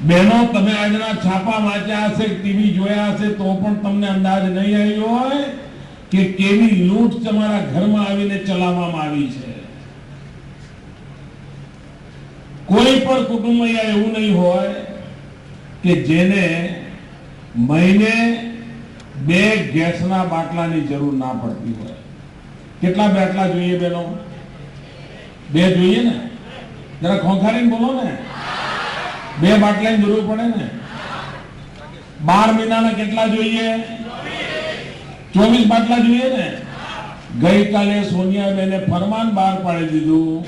બહેનો, તમે આજના છાપા વાંચ્યા હશે, ટીવી જોયા હશે, તો પણ તમને અંદાજ નહીં આવ્યો હોય કે કેવી લૂંટ તમારા ઘરમાં આવીને ચલાવવામાં આવી છે. કોઈ પણ કુટુંબ અહીંયા એવું નહીં હોય કે જેને મહિને 2 ગેસના બાટલાની જરૂર ના પડતી હોય. કેટલા બાટલા જોઈએ બહેનો? 2 જોઈએ ને? જરા ખોખારીને બોલો ને. 2 બાટલાની જરૂર પડે ને? 12 મહિનાના કેટલા જોઈએ? 24 બાટલા જોઈએ ને? ગઈકાલે સોનિયાબેને ફરમાન બહાર પાડી દીધું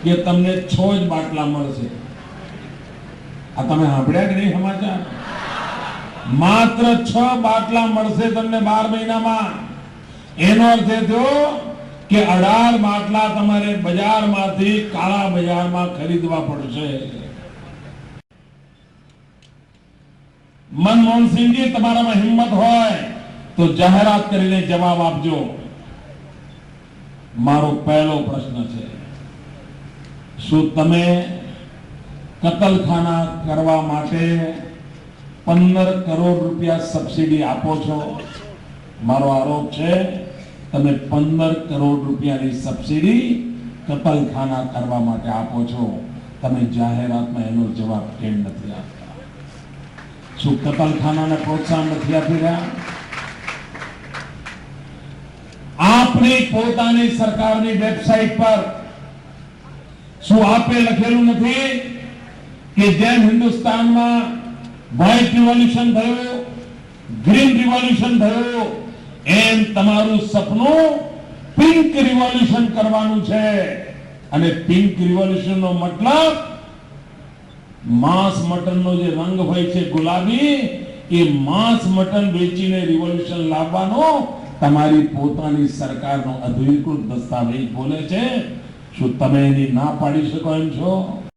કે તમને 6 જ બાટલા મળશે. આ તમે સાંભળ્યા કે નહીં સમાચાર? માત્ર 6 બાટલા મળશે તમને 12 મહિનામાં. એનો અર્થ એ થયો કે 18 બાટલા તમારે બજારમાંથી કાળા બજારમાં ખરીદવા પડશે. મનમોહનસિંહજી, તમારામાં હિંમત હોય તો જાહેરાત કરીને જવાબ આપજો. મારો પહેલો પ્રશ્ન છે, શું તમે કતલખાના કરવા માટે 15 કરોડ રૂપિયા સબસિડી આપો છો? મારો આરોપ છે તમે 15 કરોડ રૂપિયાની સબસિડી કતલખાના કરવા માટે આપો છો. તમે જાહેરાતમાં એનો જવાબ કેમ નથી આપતા? શું કતલખાનાને પ્રોત્સાહન નથી આપી રહ્યા? આપની પોતાની સરકારની વેબસાઇટ પર શું આપે લખેલું નથી કે જેમ હિન્દુસ્તાનમાં વ્હાઇટ રિવોલ્યુશન થયું, ગ્રીન રિવોલ્યુશન થયું, એમ તમારું સપનું પિંક રિવોલ્યુશન કરવાનું છે? અને પિંક રિવોલ્યુશન નો મતલબ માંસ મટન નો જે રંગ હોય છે ગુલાબી, એ માંસ મટન વેચીને રિવોલ્યુશન લાવવાનો તમારી પોતાની સરકારનો અધિકૃત દસ્તાવેજ બોલે છે. શું તમે એની ના પાડી શકો એમ છો?